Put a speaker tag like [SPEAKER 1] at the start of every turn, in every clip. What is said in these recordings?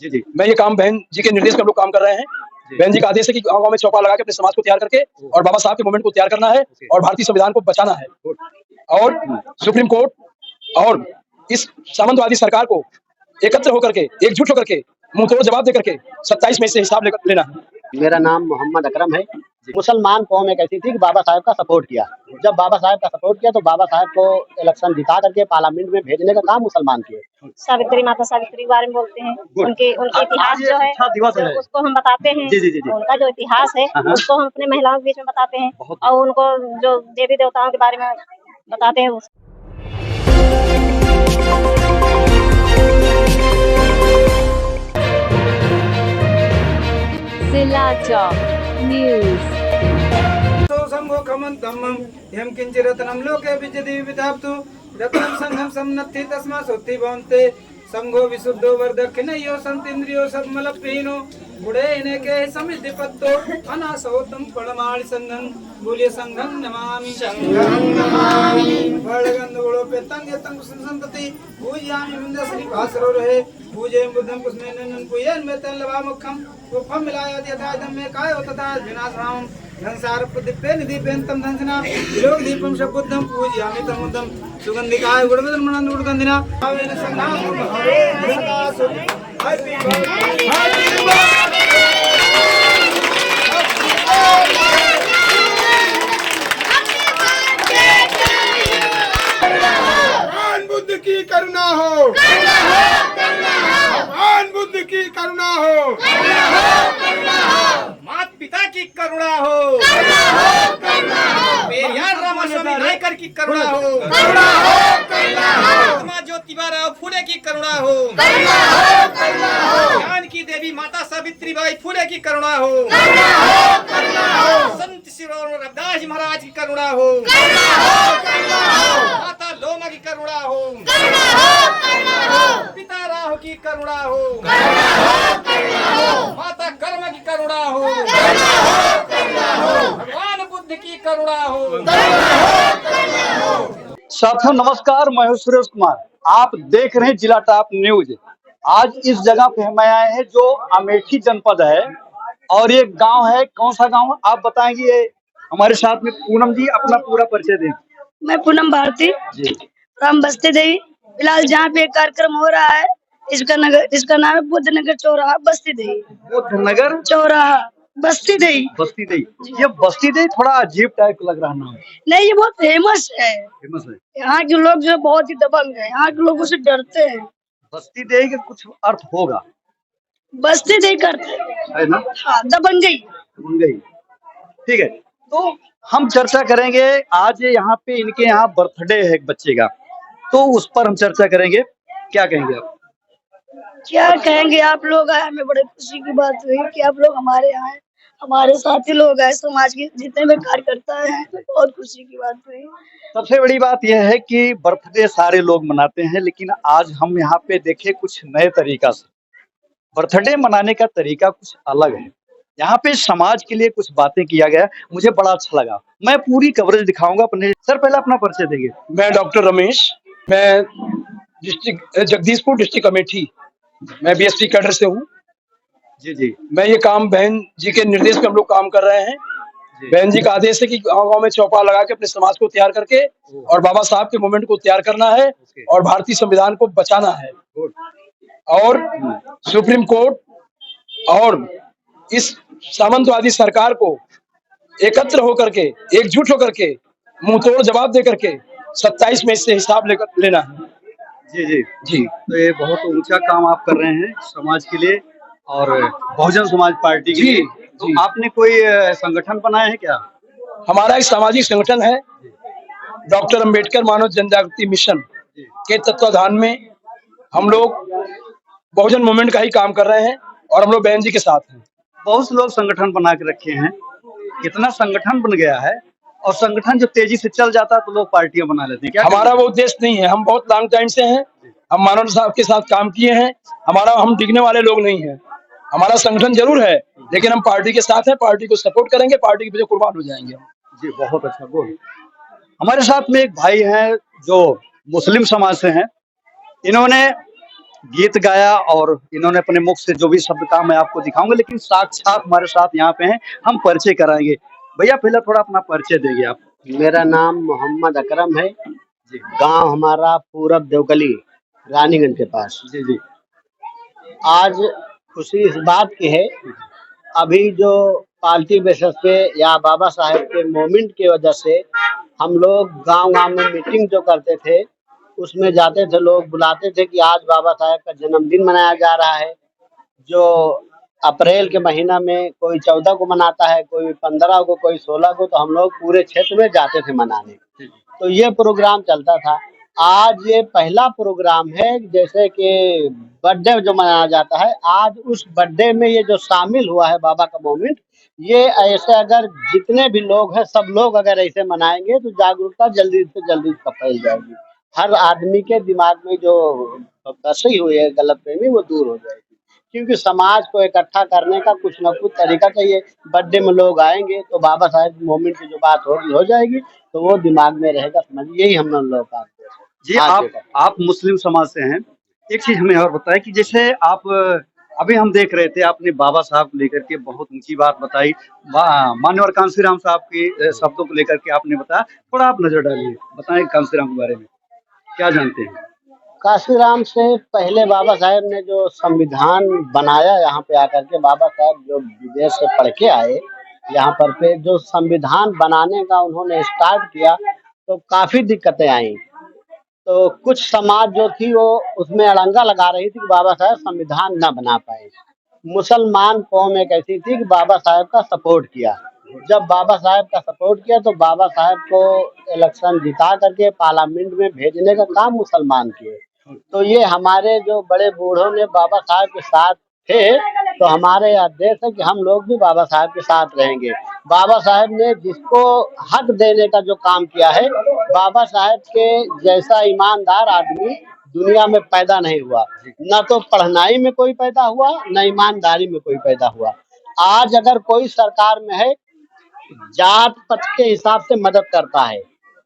[SPEAKER 1] जी जी।
[SPEAKER 2] मैं ये काम बहन जी के निर्देश पे हम लोग काम कर रहे हैं। बहन जी का आदेश है कि गाँव गाँव में चौपाल लगा के अपने समाज को तैयार करके और बाबा साहब के मूवमेंट को तैयार करना है और भारतीय संविधान को बचाना है और सुप्रीम कोर्ट और इस सामंतवादी सरकार को एकत्र होकर के एकजुट होकर के मुंह तोड़ जवाब देकर के 27 में से हिसाब लेना है।
[SPEAKER 1] मेरा नाम मोहम्मद अकरम है। मुसलमान कौम एक ऐसी थी कि बाबा साहब का सपोर्ट किया। जब बाबा साहब का सपोर्ट किया तो बाबा साहब को इलेक्शन जिता करके पार्लियामेंट में भेजने का काम मुसलमान किए।
[SPEAKER 3] सावित्री माता सावित्री के बारे में बोलते हैं, उनके इतिहास जो है उसको हम बताते हैं। उनका जो इतिहास है उसको हम अपने महिलाओं के बीच में बताते हैं और उनको जो देवी देवताओं के बारे में बताते हैं।
[SPEAKER 4] न्यूज़
[SPEAKER 5] यम किंचिरत्नम लोके विद्यते विधाप्तु रत्नम संघम सम्नत्ति तस्मा सोत्ति भवन्ते संघो विशुद्धो वर्धखिनयो संतीन्द्रियो सद्मलप्हीनो गुणेने के समिद्धि पत्तो अनासोतम परमाणि संघं बोलिए संघं नमामि वर्णगंध गुणों पे तंग यतंग संतति पूज्यामि मुंदा श्री भास्रो रहे पूजे बुद्धं कुस्मेनन पूयन में तन लवा मुखम उपम मिलाया यथा दम में काय होता था विनाशराम संसार दिप्पे निदीपेंतम धंसना लोक दीपम शब्दम पूज्यामि तमुदम सुगंधिकाय गुणवदन मनन गुणगंधिना आवेन संनाम हरे सदासु हैप्पी भगवान बुद्ध की करुणा हो, भगवान बुद्ध की करुणा हो, माता पिता की करुणा हो, पेरियार रामास्वामी नायकर की करुणा हो, महात्मा ज्योतिबा फुले की करुणा हो, ज्ञान की देवी माता सावित्रीबाई फुले की करुणा हो, संत श्री रविदास जी महाराज की करुणा हो, माता लोमा की करुणा हो, पिता राहु की करुणा हो, माता कर्म की करुणा हो, भगवान बुद्ध की करुणा हो।
[SPEAKER 1] साथियों नमस्कार, मैं हूं सुरेश कुमार। आप देख रहे हैं जिला टॉप न्यूज। आज इस जगह पे हम आए हैं जो अमेठी जनपद है और ये गांव है। कौन सा गांव आप बताएंगे? हमारे साथ में पूनम जी, अपना पूरा परिचय दें।
[SPEAKER 6] मैं पूनम भारती राम बस्ती देवी। फिलहाल जहाँ पे कार्यक्रम हो रहा है इसका नाम है बुद्ध नगर चौराहा बस्ती देवी।
[SPEAKER 1] बुद्ध नगर
[SPEAKER 6] चौराहा बस्ती देवी।
[SPEAKER 1] बस्ती देवी, ये बस्ती देवी थोड़ा अजीब टाइप का लग रहा नाम।
[SPEAKER 6] नहीं, ये बहुत फेमस है।
[SPEAKER 1] फेमस है।
[SPEAKER 6] यहाँ के लोग जो बहुत ही दबंग है, यहाँ के लोग उसे डरते हैं।
[SPEAKER 1] बस्ती देवी का कुछ अर्थ होगा?
[SPEAKER 6] बस्ती देवी करते
[SPEAKER 1] है ना?
[SPEAKER 6] हाँ, दबंगई।
[SPEAKER 1] ठीक है, तो हम चर्चा करेंगे आज यहाँ पे। इनके यहाँ बर्थडे है एक बच्चे का, तो उस पर हम चर्चा करेंगे। क्या कहेंगे आप?
[SPEAKER 6] क्या कहेंगे, आप लोग आए, हमें बड़े खुशी की बात हुई कि आप लोग हमारे यहाँ आए। हमारे साथी लोग आए, समाज के जितने भी कार्यकर्ता हैं, बहुत खुशी की बात हुई।
[SPEAKER 1] सबसे बड़ी बात यह है कि बर्थडे सारे लोग मनाते हैं, लेकिन आज हम यहाँ पे देखे कुछ नए तरीका से बर्थडे मनाने का तरीका कुछ अलग है। यहाँ पे समाज के लिए कुछ बातें किया गया, मुझे बड़ा अच्छा लगा। मैं पूरी कवरेज दिखाऊंगा अपने। सर पहले अपना परिचय देंगे।
[SPEAKER 2] मैं डॉक्टर रमेश, मैं डिस्ट्रिक्ट जगदीशपुर डिस्ट्रिक्ट अमेठी, मैं बीएसपी कैडर से हूँ।
[SPEAKER 1] जी।
[SPEAKER 2] मैं ये काम बहन जी के निर्देश पे हम लोग काम कर रहे हैं। बहन जी का आदेश है कि गाँव गाँव में चौपाल लगा के अपने समाज को तैयार करके और बाबा साहब के मूवमेंट को तैयार करना है और भारतीय संविधान को बचाना है और सुप्रीम कोर्ट और इस सामंतवादी सरकार को एकत्र होकर के एकजुट होकर के मुंह तोड़ जवाब दे करके 27 में से हिसाब लेना है।
[SPEAKER 1] जी। तो ये बहुत ऊंचा काम आप कर रहे हैं समाज के लिए और बहुजन समाज पार्टी के लिए। तो आपने कोई संगठन बनाया है क्या?
[SPEAKER 2] हमारा एक सामाजिक संगठन है, डॉक्टर अंबेडकर मानव जनजागृति मिशन के तत्वाधान में हम लोग बहुजन मूवमेंट का ही काम कर रहे हैं और हम लोग बहन जी के साथ हैं।
[SPEAKER 1] बहुत से लोग संगठन बना के रखे हैं, कितना संगठन बन गया है और संगठन जो तेजी से चल जाता है तो लोग पार्टियां बना लेते हैं। क्या
[SPEAKER 2] हमारा वो उद्देश्य नहीं है। हम बहुत लॉन्ग टाइम से हैं, हम मानव साहब के साथ काम किए हैं। हम डिगने वाले लोग नहीं हैं। हमारा संगठन जरूर है, लेकिन हम पार्टी के साथ हैं, पार्टी को सपोर्ट करेंगे, पार्टी के पीछे कुर्बान हो जाएंगे।
[SPEAKER 1] जी, बहुत अच्छा। गुड। हमारे साथ में एक भाई हैं जो मुस्लिम समाज से हैं। इन्होंने गीत गाया और इन्होंने अपने मुख से जो भी शब्द कहा मैं आपको दिखाऊंगा, लेकिन साक्षात हमारे साथ यहाँ पे हैं, हम परिचय कराएंगे। भैया पहले थोड़ा अपना परिचय देंगे आप।
[SPEAKER 4] मेरा नाम मोहम्मद अकरम है।
[SPEAKER 1] जी
[SPEAKER 4] गांव हमारा पूरब देवकली, रानीगंज के पास।
[SPEAKER 1] जी जी
[SPEAKER 4] आज खुशी इस बात की है, अभी जो पार्टी बेसिस पे या बाबा साहेब के मोमेंट की वजह से हम लोग गांव-गांव में मीटिंग जो करते थे, उसमें जाते थे, लोग बुलाते थे कि आज बाबा साहेब का जन्मदिन मनाया जा रहा है। जो अप्रैल के महीना में कोई 14 को मनाता है, कोई 15 को, कोई 16 को, तो हम लोग पूरे क्षेत्र में जाते थे मनाने। तो ये प्रोग्राम चलता था। आज ये पहला प्रोग्राम है, जैसे कि बर्थडे जो मनाया जाता है, आज उस बर्थडे में ये जो शामिल हुआ है बाबा का मोमेंट, ये ऐसे अगर जितने भी लोग हैं, सब लोग अगर ऐसे मनाएंगे तो जागरूकता जल्दी से जल्दी फैल जाएगी। हर आदमी के दिमाग में जो फंसी हुई है गलतफहमी, वो दूर हो जाएगी। क्योंकि समाज को इकट्ठा करने का कुछ न कुछ तरीका चाहिए। बर्थडे में लोग आएंगे तो बाबा साहेब मोमेंट की जो बात होगी हो जाएगी, तो वो दिमाग में रहेगा। समझिए, यही हम लोग का
[SPEAKER 1] जी। आप मुस्लिम समाज से हैं, एक चीज हमें और बताएं कि जैसे आप अभी हम देख रहे थे, आपने बाबा साहब को लेकर के बहुत ऊंची बात बताई, मान्यवर कांसीराम साहब के शब्दों को लेकर के आपने बताया। थोड़ा आप नजर डालिए, बताएं कांसीराम के बारे में क्या जानते हैं।
[SPEAKER 4] काशीराम से पहले बाबा साहेब ने जो संविधान बनाया, यहाँ पे आकर के बाबा साहेब जो विदेश से पढ़ के आए, यहाँ पर पे जो संविधान बनाने का उन्होंने स्टार्ट किया, तो काफी दिक्कतें आई। तो कुछ समाज जो थी वो उसमें अड़ंगा लगा रही थी कि बाबा साहेब संविधान न बना पाए। मुसलमान कौम एक ऐसी थी कि बाबा साहेब का सपोर्ट किया। जब बाबा साहेब का सपोर्ट किया तो बाबा साहेब को इलेक्शन जिता करके पार्लियामेंट में भेजने का काम मुसलमान किए। तो ये हमारे जो बड़े बूढ़ों ने बाबा साहब के साथ थे, तो हमारे आदेश है कि हम लोग भी बाबा साहब के साथ रहेंगे। बाबा साहब ने जिसको हक देने का जो काम किया है, बाबा साहब के जैसा ईमानदार आदमी दुनिया में पैदा नहीं हुआ। न तो पढ़नाई में कोई पैदा हुआ, न ईमानदारी में कोई पैदा हुआ। आज अगर कोई सरकार में है, जात पत के हिसाब से मदद करता है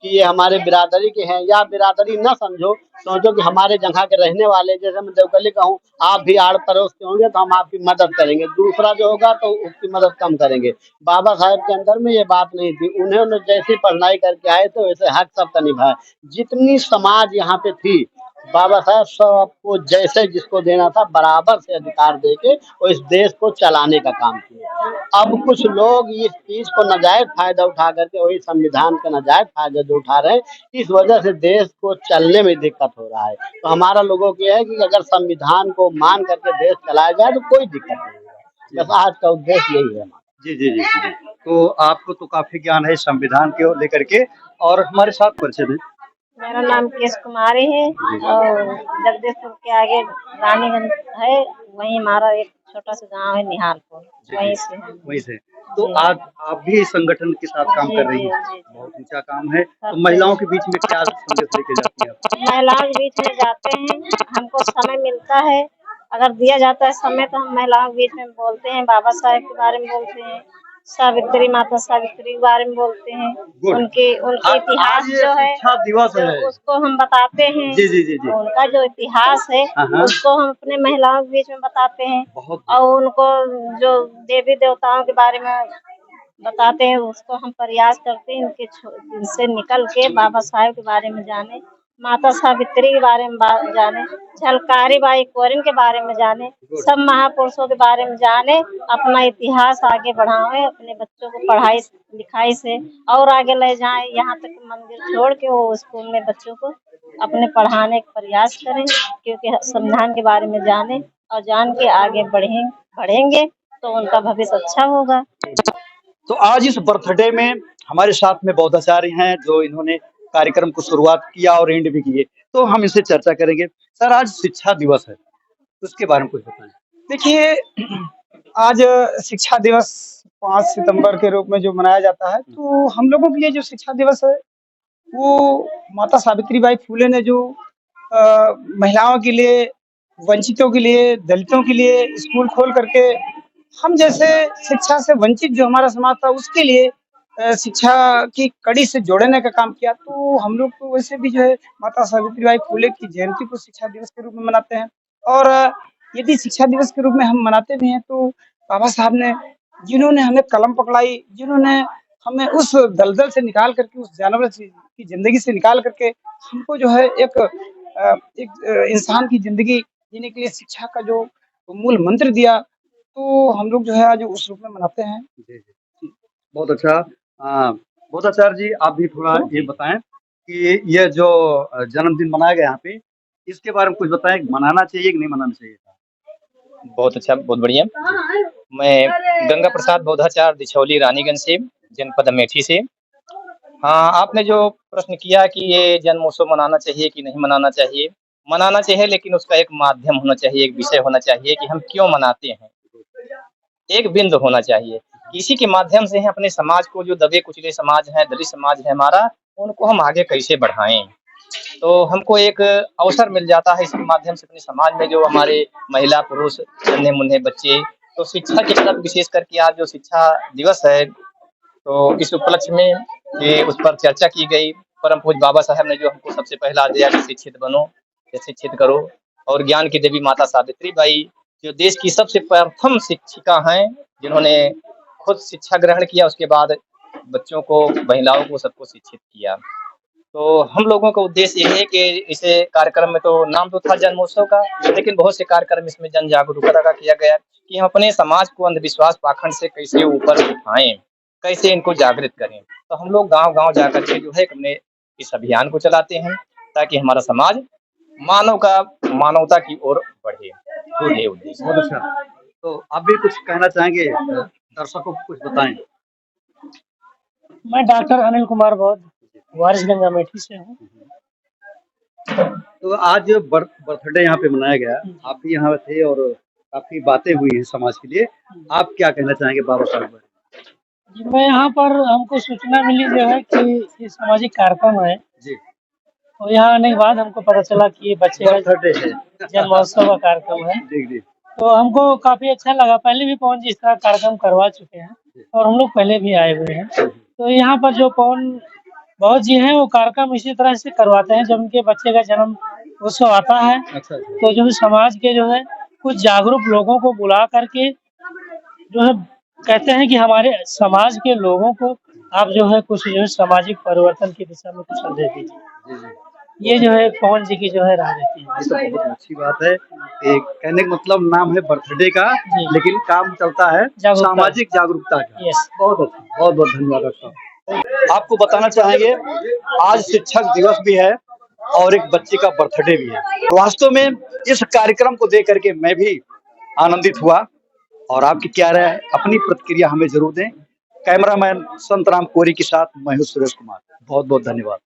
[SPEAKER 4] कि ये हमारे बिरादरी के हैं, या बिरादरी न समझो, सोचो कि हमारे जगह के रहने वाले, जैसे मैं देवकली का हूँ, आप भी आड़ पड़ोस के होंगे तो हम आपकी मदद करेंगे। दूसरा जो होगा तो उसकी मदद कम करेंगे। बाबा साहेब के अंदर में ये बात नहीं थी। उन्होंने जैसी पढ़ाई करके आए थे वैसे हक सबका निभाया। जितनी समाज यहाँ पे थी, बाबा साहब सबको जैसे जिसको देना था बराबर से अधिकार देके वो इस देश को चलाने का काम किया। अब कुछ लोग इस चीज को नाजायज फायदा उठा करके वही संविधान का नाजायज फायदा जो उठा रहे हैं, इस वजह से देश को चलने में दिक्कत हो रहा है। तो हमारा लोगों की है कि अगर संविधान को मान करके देश चलाया जाए तो कोई दिक्कत नहीं है। बस आज का उद्देश्य यही है।
[SPEAKER 1] जी जी जी जी। तो आपको तो काफी ज्ञान है संविधान के लेकर के, और हमारे साथ परिचय दें।
[SPEAKER 3] मेरा नाम केश कुमारी है और जगदीशपुर के आगे रानीगंज है, वहीं हमारा एक छोटा सा गांव है निहालपुर, वहीं से हैं।
[SPEAKER 1] वहीं से। तो आज आप भी इस संगठन के साथ काम कर रही हैं, बहुत ऊंचा काम है। तो महिलाओं के बीच में क्या संदेश लेके जाती हैं आप?
[SPEAKER 3] महिलाओं के बीच में जाते हैं, हमको समय मिलता है, अगर दिया जाता है समय तो हम महिलाओं के बीच में बोलते हैं, बाबा साहेब के बारे में बोलते हैं, सावित्री, माता सावित्री के बारे में बोलते हैं, उनके इतिहास जो है
[SPEAKER 1] शिक्षा दिवस है,
[SPEAKER 3] उसको हम बताते हैं।
[SPEAKER 1] जी जी जी जी।
[SPEAKER 3] उनका जो इतिहास है उसको हम अपने महिलाओं के बीच में बताते हैं, और उनको जो देवी देवताओं के बारे में बताते हैं, उसको हम प्रयास करते हैं इनसे निकल के बाबा साहेब के बारे में जाने, माता सावित्री के बारे में जाने, झलकारी बाई कोरिन के बारे में जाने, सब महापुरुषों के बारे में जाने, अपना इतिहास आगे बढ़ाएं, अपने बच्चों को पढ़ाई लिखाई से और आगे ले जाएं। यहाँ तक मंदिर छोड़ के वो स्कूल में बच्चों को अपने पढ़ाने का प्रयास करें, क्योंकि संविधान के बारे में जाने और जान के आगे बढ़ेंगे तो उनका भविष्य अच्छा होगा।
[SPEAKER 1] तो आज इस बर्थडे में हमारे साथ में बौद्धाचार्य हैं, जो इन्होंने कार्यक्रम को शुरुआत किया और एंड भी किए, तो हम इससे चर्चा करेंगे। सर, आज शिक्षा दिवस है, तो उसके बारे में कुछ बताएं।
[SPEAKER 5] देखिए, आज शिक्षा दिवस 5 सितंबर के रूप में जो मनाया जाता है, तो हम लोगों के लिए जो शिक्षा दिवस है वो माता सावित्रीबाई फुले ने जो महिलाओं के लिए, वंचितों के लिए, दलितों के लिए स्कूल खोल करके हम जैसे शिक्षा से वंचित जो हमारा समाज था उसके लिए शिक्षा की कड़ी से जोड़ने का काम किया। तो हम लोग तो वैसे भी जो है माता सावित्रीबाई फुले की जयंती को शिक्षा दिवस के रूप में मनाते हैं। और यदि शिक्षा दिवस के रूप में हम मनाते भी हैं तो बाबा साहब ने जिन्होंने हमें कलम पकड़ाई, जिन्होंने हमें उस दलदल से निकाल करके, उस जानवर की जिंदगी से निकाल करके हमको जो है एक इंसान की जिंदगी जीने के लिए शिक्षा का जो मूल मंत्र दिया, तो हम लोग जो है आज उस रूप में मनाते हैं।
[SPEAKER 1] जी, जी। बहुत अच्छा। बहुत अच्छा सर जी, आप भी थोड़ा ये बताएं कि ये जो जन्मदिन मनाया गया यहाँ पे, इसके बारे में कुछ बताएं, मनाना चाहिए कि नहीं मनाना चाहिए?
[SPEAKER 7] बहुत अच्छा, बहुत बढ़िया। मैं गंगा प्रसाद बौद्धाचार्य दिछौली रानीगंज से, जनपद अमेठी से। हाँ, आपने जो प्रश्न किया कि ये जन्मोत्सव मनाना चाहिए कि नहीं मनाना चाहिए, मनाना चाहिए, लेकिन उसका एक माध्यम होना चाहिए, एक विषय होना चाहिए कि हम क्यों मनाते हैं। एक बिंदु होना चाहिए कि इसी के माध्यम से हम अपने समाज को, जो दबे कुचले समाज है, दलित समाज है हमारा, उनको हम आगे कैसे बढ़ाएं। तो हमको एक अवसर मिल जाता है इसके माध्यम से अपने समाज में जो हमारे महिला पुरुष नन्हे मुन्ने बच्चे, तो शिक्षा की तरफ विशेष करके आज जो शिक्षा दिवस है, तो इस उपलक्ष्य में ये उस पर चर्चा की गई। परम पूज्य बाबा साहब ने जो हमको सबसे पहला दिया कि शिक्षित बनो या शिक्षित करो, और ज्ञान की देवी माता सावित्री बाई जो देश की सबसे प्रथम शिक्षिका हैं, जिन्होंने खुद शिक्षा ग्रहण किया, उसके बाद बच्चों को, महिलाओं को, सबको शिक्षित किया। तो हम लोगों का उद्देश्य ये है कि इसे कार्यक्रम में, तो नाम तो था जन्मोत्सव का, लेकिन बहुत से कार्यक्रम इसमें जन जागरूकता का किया गया कि हम अपने समाज को अंधविश्वास पाखंड से कैसे ऊपर उठाएं, कैसे इनको जागृत करें। तो हम लोग गांव-गांव जाकर के जो है अपने इस अभियान को चलाते हैं, ताकि हमारा समाज मानवता की ओर बढ़े। ये उद्देश्य।
[SPEAKER 1] बहुत अच्छा। तो आप भी कुछ कहना चाहेंगे, दर्शकों को कुछ बताएं?
[SPEAKER 8] मैं डॉक्टर अनिल कुमार बौद्ध, वारिसगंज अमेठी से हूँ।
[SPEAKER 1] तो आज बर्थडे यहाँ पे मनाया गया, आप भी यहाँ थे और काफी बातें हुई हैं समाज के लिए। आप क्या कहना चाहेंगे बाबा साहब पर?
[SPEAKER 8] जी, मैं यहाँ पर, हमको सूचना मिली जो है कि ये सामाजिक कार्यक्रम है,
[SPEAKER 1] जी,
[SPEAKER 8] और यहाँ आने के बाद हमको पता चला कि ये बच्चे का
[SPEAKER 1] बर्थडे है।
[SPEAKER 8] जन्मोत्सव का कार्यक्रम है।
[SPEAKER 1] जी, जी।
[SPEAKER 8] तो हमको काफी अच्छा लगा। पहले भी पवन जी इस तरह कार्यक्रम करवा चुके हैं और हम लोग पहले भी आए हुए हैं। तो यहाँ पर जो पवन बौद्ध जी हैं, वो कार्यक्रम इसी तरह से करवाते हैं। जब उनके बच्चे का जन्म उत्सव आता है,
[SPEAKER 1] अच्छा,
[SPEAKER 8] तो जो है समाज के जो है कुछ जागरूक लोगों को बुला करके जो है कहते हैं कि हमारे समाज के लोगों को आप जो है कुछ जो है सामाजिक परिवर्तन की दिशा में कुछ संदेश दीजिए।
[SPEAKER 1] जी, जी।
[SPEAKER 8] ये जो है पवन जी की जो है राजनीति है।
[SPEAKER 1] ये तो बहुत अच्छी बात है। एक कहने का मतलब नाम है बर्थडे का, लेकिन काम चलता है सामाजिक जागरूकता का।
[SPEAKER 8] यस,
[SPEAKER 1] बहुत अच्छा, बहुत बहुत धन्यवाद डॉक्टर साहब। आपको बताना चाहेंगे, आज शिक्षक दिवस भी है और एक बच्चे का बर्थडे भी है। वास्तव में इस कार्यक्रम को देख करके मैं भी आनंदित हुआ, और आपकी क्या राय है, अपनी प्रतिक्रिया हमें जरूर दें। कैमरामैन संतराम कोरी के साथ मैं हूं सुरेश कुमार। बहुत बहुत धन्यवाद।